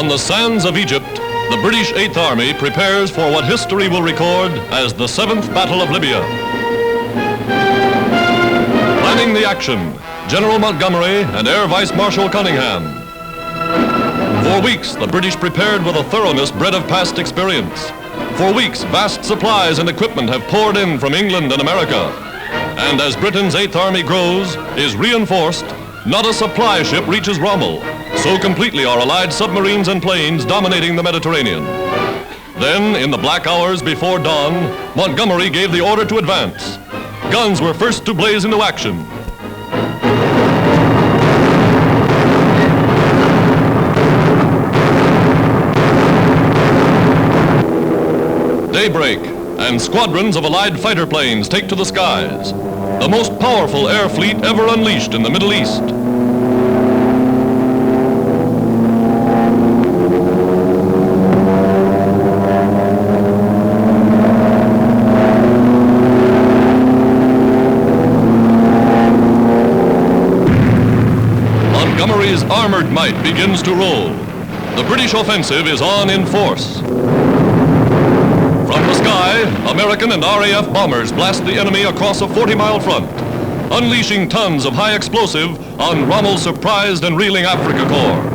On the sands of Egypt, the British Eighth Army prepares for what history will record as the 7th Battle of Libya. Planning the action, General Montgomery and Air Vice Marshal Cunningham. For weeks, the British prepared with a thoroughness bred of past experience. For weeks, vast supplies and equipment have poured in from England and America. And as Britain's Eighth Army grows, is reinforced, not a supply ship reaches Rommel. So completely are Allied submarines and planes dominating the Mediterranean. Then, in the black hours before dawn, Montgomery gave the order to advance. Guns were first to blaze into action. Daybreak, and squadrons of Allied fighter planes take to the skies. The most powerful air fleet ever unleashed in the Middle East. Montgomery's armored might begins to roll. The British offensive is on in force. From the sky, American and RAF bombers blast the enemy across a 40-mile front, unleashing tons of high explosive on Rommel's surprised and reeling Africa Corps.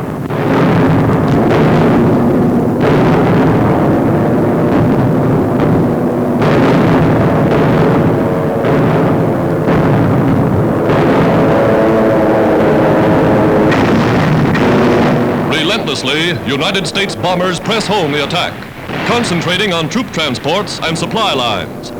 Relentlessly, United States bombers press home the attack, concentrating on troop transports and supply lines.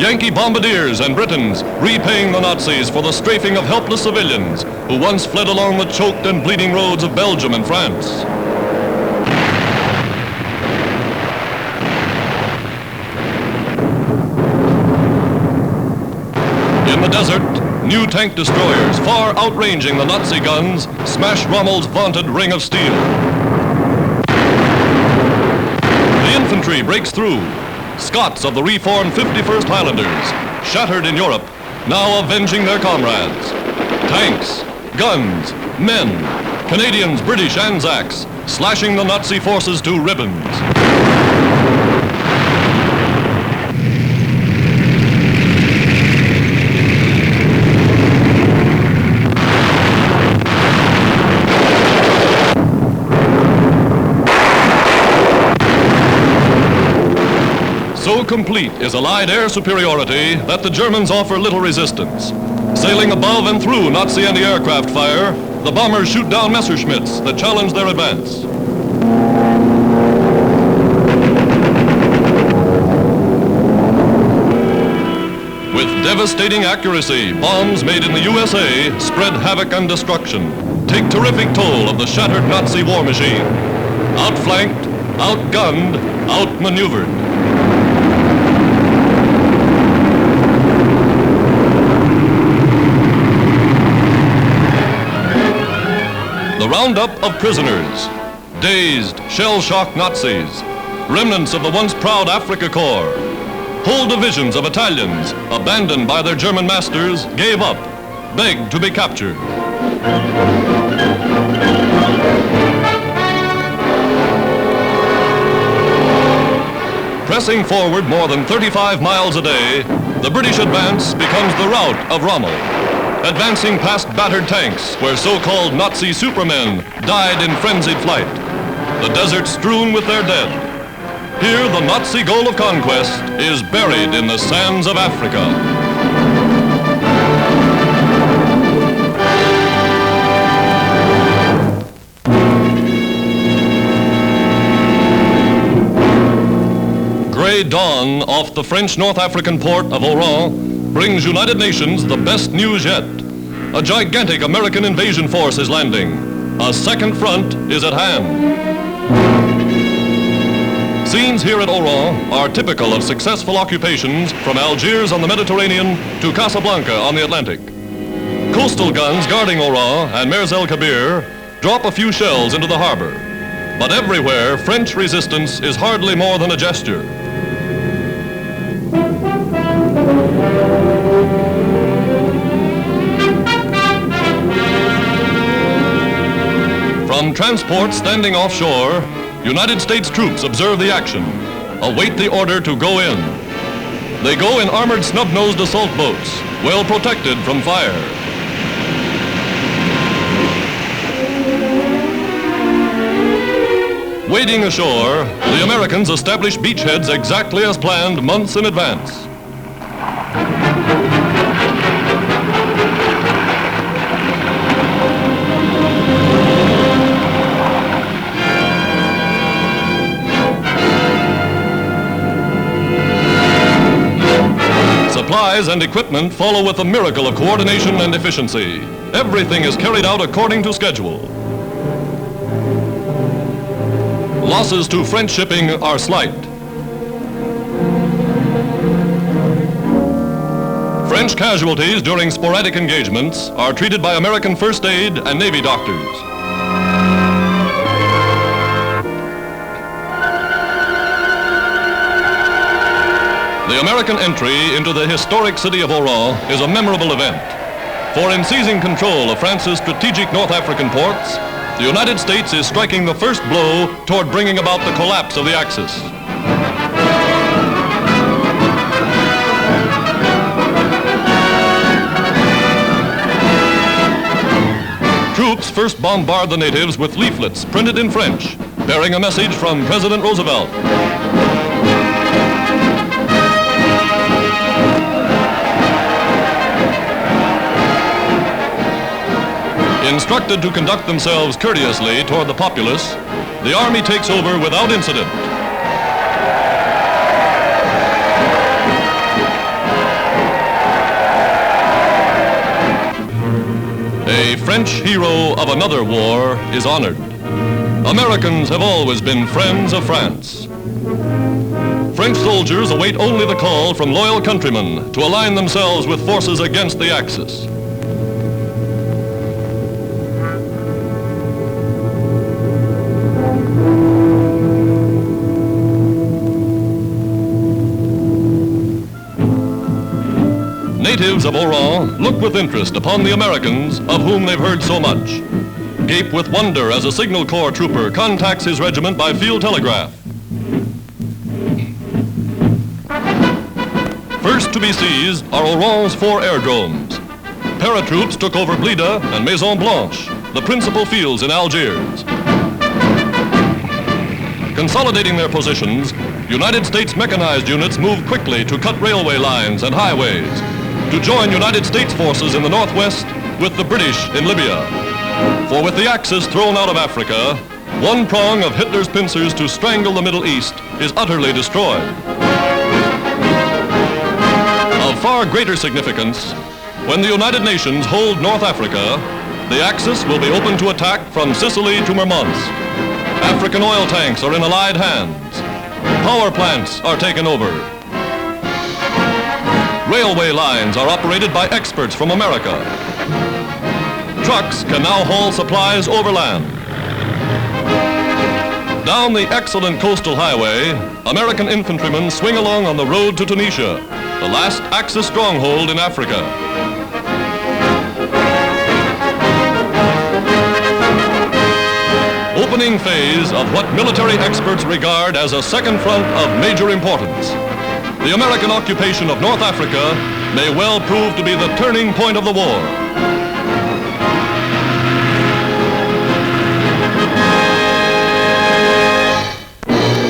Yankee bombardiers and Britons repaying the Nazis for the strafing of helpless civilians who once fled along the choked and bleeding roads of Belgium and France. In the desert, new tank destroyers, far outranging the Nazi guns, smash Rommel's vaunted ring of steel. Infantry breaks through. Scots of the reformed 51st Highlanders, shattered in Europe, now avenging their comrades. Tanks, guns, men, Canadians, British, Anzacs, slashing the Nazi forces to ribbons. So complete is Allied air superiority that the Germans offer little resistance. Sailing above and through Nazi anti-aircraft fire, the bombers shoot down Messerschmitts that challenge their advance. With devastating accuracy, bombs made in the USA spread havoc and destruction, take terrific toll of the shattered Nazi war machine. Outflanked, outgunned, outmaneuvered. The roundup of prisoners, dazed, shell-shocked Nazis, remnants of the once proud Africa Corps, whole divisions of Italians, abandoned by their German masters, gave up, begged to be captured. Pressing forward more than 35 miles a day, the British advance becomes the rout of Rommel. Advancing past battered tanks where so-called Nazi supermen died in frenzied flight. The desert strewn with their dead. Here, the Nazi goal of conquest is buried in the sands of Africa. Gray dawn off the French North African port of Oran brings United Nations the best news yet. A gigantic American invasion force is landing. A second front is at hand. Scenes here at Oran are typical of successful occupations from Algiers on the Mediterranean to Casablanca on the Atlantic. Coastal guns guarding Oran and Mers el Kabir drop a few shells into the harbor. But everywhere, French resistance is hardly more than a gesture. From transports standing offshore, United States troops observe the action, await the order to go in. They go in armored snub-nosed assault boats, well protected from fire. Wading ashore, the Americans establish beachheads exactly as planned months in advance. Supplies and equipment follow with a miracle of coordination and efficiency. Everything is carried out according to schedule. Losses to French shipping are slight. French casualties during sporadic engagements are treated by American first aid and Navy doctors. The American entry into the historic city of Oran is a memorable event. For in seizing control of France's strategic North African ports, the United States is striking the first blow toward bringing about the collapse of the Axis. Troops first bombard the natives with leaflets printed in French, bearing a message from President Roosevelt. Instructed to conduct themselves courteously toward the populace, the army takes over without incident. A French hero of another war is honored. Americans have always been friends of France. French soldiers await only the call from loyal countrymen to align themselves with forces against the Axis. Natives of Oran look with interest upon the Americans of whom they've heard so much. Gape with wonder as a Signal Corps trooper contacts his regiment by field telegraph. First to be seized are Oran's 4 aerodromes. Paratroops took over Blida and Maison Blanche, the principal fields in Algiers. Consolidating their positions, United States mechanized units moved quickly to cut railway lines and highways, to join United States forces in the northwest with the British in Libya. For with the Axis thrown out of Africa, one prong of Hitler's pincers to strangle the Middle East is utterly destroyed. Of far greater significance, when the United Nations hold North Africa, the Axis will be open to attack from Sicily to Murmansk. African oil tanks are in Allied hands. Power plants are taken over. Railway lines are operated by experts from America. Trucks can now haul supplies overland. Down the excellent coastal highway, American infantrymen swing along on the road to Tunisia, the last Axis stronghold in Africa. Opening phase of what military experts regard as a second front of major importance. The American occupation of North Africa may well prove to be the turning point of the war.